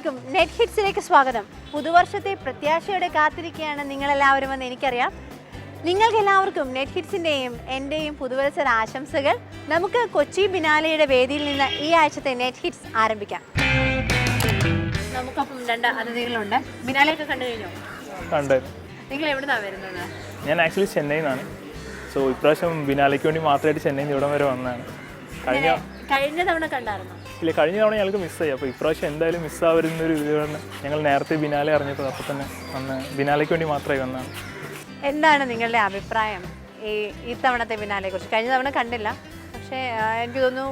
എല്ലാവർക്കും നെറ്റ് ഹിറ്റ്സിലേക്ക് സ്വാഗതം. പുതുവർഷത്തെ പ്രത്യാശയോടെ കാത്തിരിക്കുകയാണ് നിങ്ങളെല്ലാവരും എന്ന് എനിക്കറിയാം. നിങ്ങൾക്ക് എല്ലാവർക്കും നെറ്റ് ഹിറ്റ്സിൻ്റെയും എൻ്റെയും പുതുവത്സര ആശംസകൾ. നമുക്ക് കൊച്ചി ബിനാലെയുടെ വേദിയിൽ നിന്ന് ഈ ആഴ്ചത്തെ നെറ്റ് ഹിറ്റ്സ് ആരംഭിക്കാം. നമുക്കൊപ്പം രണ്ട് അതിഥികളുണ്ട്. ബിനാലെയൊക്കെ കണ്ടു കഴിഞ്ഞോ? നിങ്ങൾ എവിടുന്നാണ് വരുന്നത്? ഞാൻ ആക്ച്വലി ചെന്നൈയിൽ നിന്നാണ്. സോ ഇപ്രാവശ്യം ബിനാലയ്ക്ക് വേണ്ടി മാത്രമായിട്ട് ചെന്നൈയിൽ നിന്ന് ഇവിടം വരെ വന്നതാണ്. കഴിഞ്ഞ തവണ കണ്ടായിരുന്നു? ഇല്ല, കഴിഞ്ഞ തവണ ഞങ്ങൾക്ക് മിസ്സായി. അപ്പോൾ ഇപ്രാവശ്യം എന്തായാലും മിസ്സാവരുന്നൊരു ഇതുകൊണ്ട് ഞങ്ങൾ നേരത്തെ ബിനാലെ അറിഞ്ഞപ്പോൾ അപ്പോൾ തന്നെ വന്ന് ബിനാലയ്ക്ക് വേണ്ടി മാത്രമായി വന്നതാണ്. എന്താണ് നിങ്ങളുടെ അഭിപ്രായം ഈ തവണത്തെ ബിനാലെക്കുറിച്ച്? കഴിഞ്ഞ തവണ കണ്ടില്ല, പക്ഷേ എനിക്ക് തോന്നുന്നു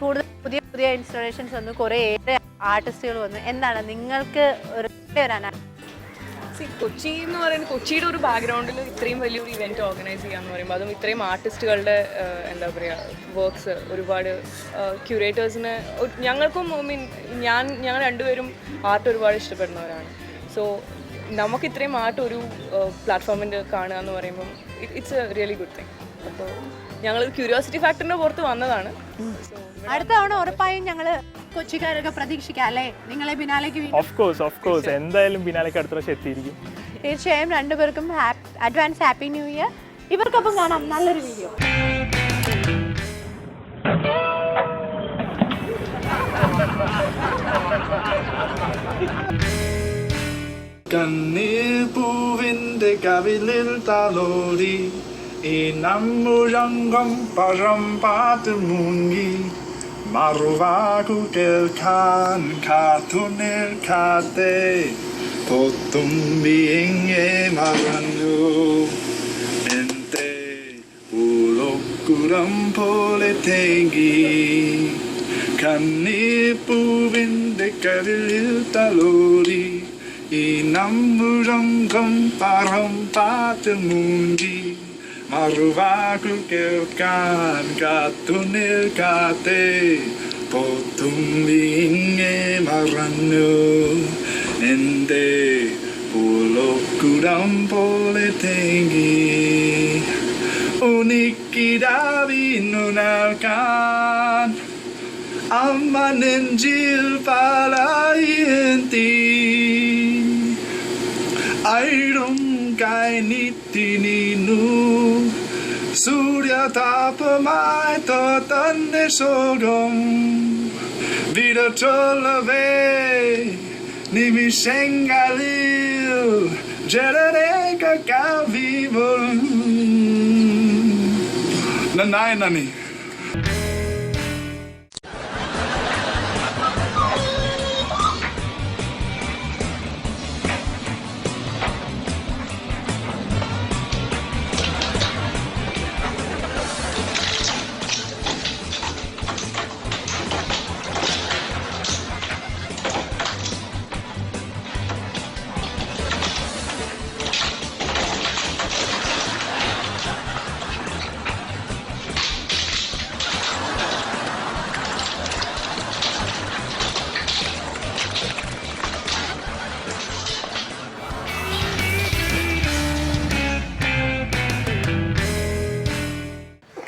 കൂടുതൽ പുതിയ പുതിയ ഇൻസ്റ്റലേഷൻസ് വന്നു, കുറേ ആർട്ടിസ്റ്റുകൾ വന്നു. എന്താണ് നിങ്ങൾക്ക് ഒരു കൊച്ചി എന്ന് പറയുന്നത്, കൊച്ചിയുടെ ഒരു ബാക്ക്ഗ്രൗണ്ടിൽ ഇത്രയും വലിയൊരു ഇവൻറ്റ് ഓർഗനൈസ് ചെയ്യാന്ന് പറയുമ്പോൾ, അതും ഇത്രയും ആർട്ടിസ്റ്റുകളുടെ എന്താ പറയുക വർക്ക്സ്, ഒരുപാട് ക്യൂറേറ്റേഴ്സിന് ഞങ്ങൾക്കും ഞങ്ങൾ രണ്ടുപേരും ആർട്ട് ഒരുപാട് ഇഷ്ടപ്പെടുന്നവരാണ്. സോ നമുക്ക് ഇത്രയും ആർട്ട് ഒരു പ്ലാറ്റ്ഫോമിൽ കാണുക എന്ന് പറയുമ്പം it's A really good thing. അപ്പോൾ ഞങ്ങൾ ക്യൂരിയോസിറ്റി ഫാക്ടറിൻ്റെ പുറത്ത് വന്നതാണ്. അടുത്ത തവണ ഉറപ്പായും ഞങ്ങൾ കൊച്ചിക്കാരൊക്കെ പ്രതീക്ഷിക്കാം അല്ലേ നിങ്ങളെ ബിനാലേക്ക്? ഓഫ് കോഴ്സ് എന്തായാലും ബിനാലേക്ക് അടുത്ത പ്രാവശ്യം എത്തിയിരിക്കും. തീർച്ചയായും രണ്ടുപേർക്കും അഡ്വാൻസ് ഹാപ്പി ന്യൂ ഇയർ. ഇവർക്കൊപ്പം കാണാം നല്ലൊരു വീഡിയോ. കണ്ണീർപ്പൂവിൻ്റെ കവിളിൽ താലോടി ഈ നമ്മുരംഗം പഴം പാട്ട് മുങ്ങി മറുവാകു കേൾക്കാൻ കാത്തു നിൽക്കാതെ പൊത്തുമ്പി എങ്ങെ മറഞ്ഞു എന്റെ ഉലക്കുരം പോലെ തേങ്ങി കണ്ണീർപ്പൂവിൻ്റെ കവിളിൽ തലോടി ഈ നമ്മുരംഗം പഴം പാട്ട് മുങ്ങി മറുവാകു കേൾക്കാൻ കാത്തു നിൽക്കാതെ പൊത്തുമ്പി ഇങ്ങെ മറഞ്ഞു എൻ്റെ പൂലോക്കുടം പോലെ തേങ്ങി ഉനിക്കിടാവിന്നു നൽകാൻ അമ്മ നെഞ്ചിൽ പാലായെത്തി ഐടും കൈനിത്തിനു സൂര്യതാപമായി തന്നെ സോകം വിടച്ചൊല്ലവേ നിമിഷങ്ങളിൽ ജലരേഖ കാവിവരും നന്നായി നന്ദി.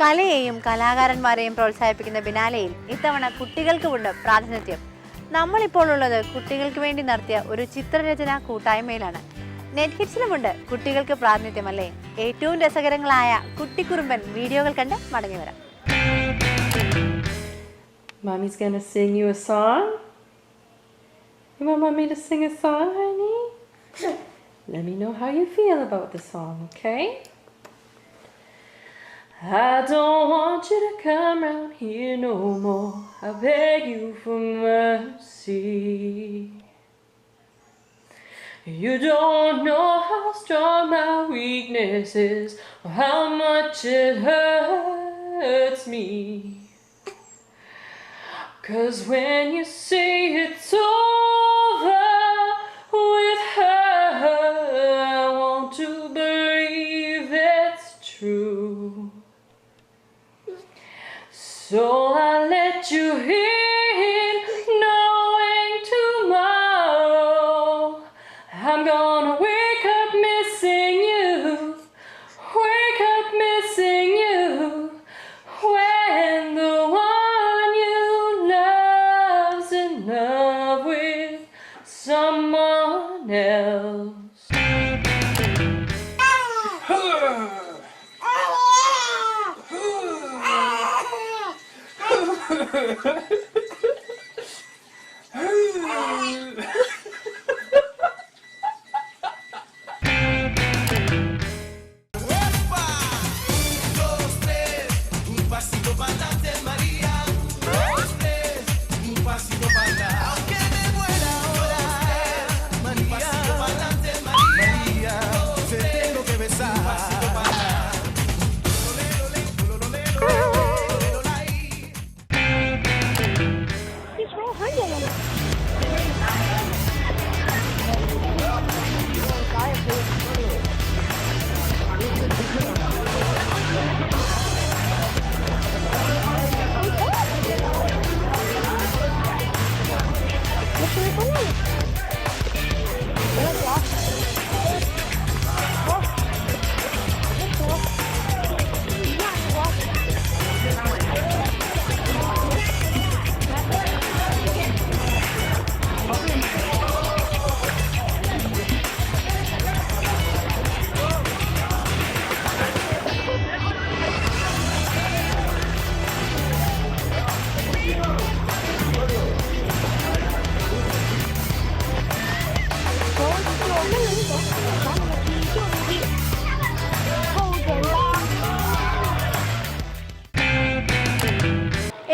കലയെയും കലാകാരന്മാരെയും പ്രോത്സാഹിപ്പിക്കുന്ന ബിനാലെയിൽ ഇത്തവണ കുട്ടികൾക്കുമുണ്ട് പ്രാതിനിധ്യം. നമ്മളിപ്പോൾ ഉള്ളത് കുട്ടികൾക്ക് വേണ്ടി നടത്തിയ ഒരു ചിത്രരചന കൂട്ടായ്മയിലാണ്. നെറ്റ് ഹിറ്റ്സിലുമുണ്ട് കുട്ടികൾക്ക് പ്രാതിനിധ്യം അല്ലേ? ഏറ്റവും രസകരങ്ങളായ കുട്ടിക്കുറുമ്പൻ വീഡിയോകൾ കണ്ട് മടങ്ങി വരാം. Mommy's gonna sing you a song. You want mommy to sing a song, honey? Let me know how you feel about the song, okay? I don't want you to come round here no more. I beg you for mercy. You don't know how strong my weakness is, or how much it hurts me. 'Cause when you say it's over with her, I want to believe it's true. So I let you in, knowing tomorrow I'm gonna wake up missing you, wake up missing you, when the one you love's in love with else.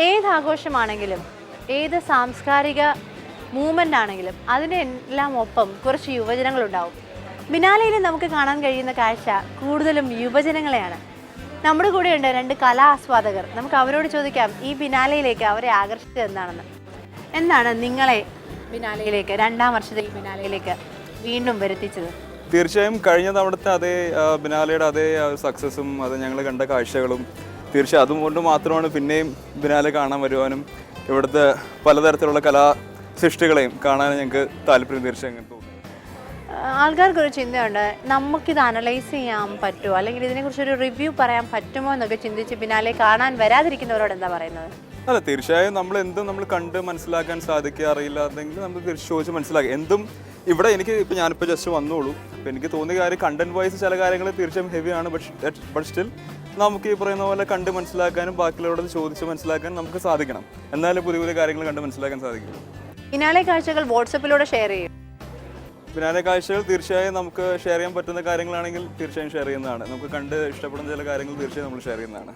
ഏത് ആഘോഷമാണെങ്കിലും ഏത് സാംസ്കാരിക movement ആണെങ്കിലും അതിൻ്റെ എല്ലാം ഒപ്പം കുറച്ച് യുവജനങ്ങളുണ്ടാവും. ബിനാലയിൽ നമുക്ക് കാണാൻ കഴിയുന്ന കാഴ്ച കൂടുതലും യുവജനങ്ങളെയാണ്. നമ്മുടെ കൂടെയുണ്ട് 2 കലാ ആസ്വാദകർ. നമുക്ക് അവരോട് ചോദിക്കാം ഈ ബിനാലയിലേക്ക് അവരെ ആകർഷിച്ചത് എന്താണെന്ന്. എന്താണ് നിങ്ങളെ ബിനാലയിലേക്ക് 2ാം വർഷത്തെ ഈ ബിനാലയിലേക്ക് വീണ്ടും വരുത്തിച്ചത്? തീർച്ചയായും കഴിഞ്ഞ തവണത്തെ അതേ ബിനാലയുടെ അതേ സക്സസും അത് ഞങ്ങൾ കണ്ട കാഴ്ചകളും തീർച്ചയായും അതുകൊണ്ട് മാത്രമാണ് പിന്നെയും ബിനാലെ കാണാൻ വരുവാനും ഇവിടുത്തെ പലതരത്തിലുള്ള കലാസൃഷ്ടികളെയും കാണാൻ ഞങ്ങൾക്ക് താല്പര്യം തീർച്ചയായും തോന്നുന്നു. ആൾക്കാർക്കൊരു ചിന്തയുണ്ട്, നമുക്കിത് അനലൈസ് ചെയ്യാൻ പറ്റുമോ അല്ലെങ്കിൽ ഇതിനെക്കുറിച്ചൊരു റിവ്യൂ പറയാൻ പറ്റുമോ എന്നൊക്കെ ചിന്തിച്ച് ബിനാലെ കാണാൻ വരാതിരിക്കുന്നവരോട് എന്താ പറയുന്നത്? അല്ല, തീർച്ചയായും നമ്മൾ കണ്ട് മനസ്സിലാക്കാൻ സാധിക്കുക അറിയില്ലാതെങ്കിൽ നമുക്ക് തിരിച്ചു ചോദിച്ച് മനസ്സിലാക്കുക. എന്തും ഇവിടെ ഞാനിപ്പോൾ ജസ്റ്റ് വന്നോളൂ. അപ്പോൾ എനിക്ക് തോന്നിയ കാര്യം കണ്ടന്റ് വൈസ് ചില കാര്യങ്ങൾ തീർച്ചയായും ഹെവിയാണ്. ബട്ട് സ്റ്റിൽ നമുക്ക് ഈ പറയുന്ന പോലെ കണ്ട് മനസ്സിലാക്കാനും ബാക്കിയുള്ളവരോട് ചോദിച്ച് മനസ്സിലാക്കാനും നമുക്ക് സാധിക്കണം. എന്നാലും പുതിയ പുതിയ കാര്യങ്ങൾ കണ്ട് മനസ്സിലാക്കാൻ സാധിക്കും. ബിനാലെ കാഴ്ചകൾ വാട്സപ്പിലൂടെ ഷെയർ ചെയ്യും. ബിനാലെ കാഴ്ചകൾ തീർച്ചയായും നമുക്ക് ഷെയർ ചെയ്യാൻ പറ്റുന്ന കാര്യങ്ങളാണെങ്കിൽ തീർച്ചയായും ഷെയർ ചെയ്യുന്നതാണ്. നമുക്ക് കണ്ട് ഇഷ്ടപ്പെടുന്ന ചില കാര്യങ്ങൾ തീർച്ചയായും നമ്മൾ ഷെയർ ചെയ്യുന്നതാണ്.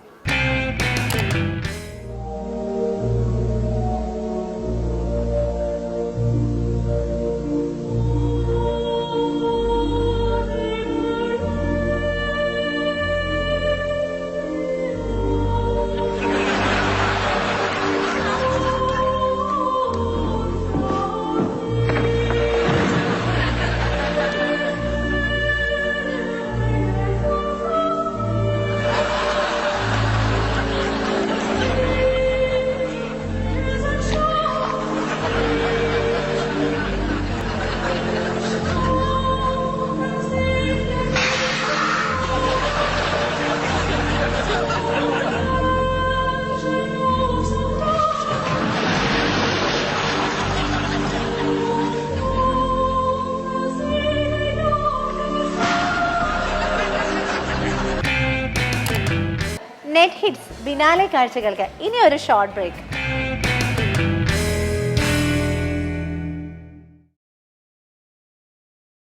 നെറ്റ് ഹിറ്റ്സ് ബിനാലെ കാഴ്ചകൾക്ക് ഇനി ഒരു ഷോർട്ട് ബ്രേക്ക്.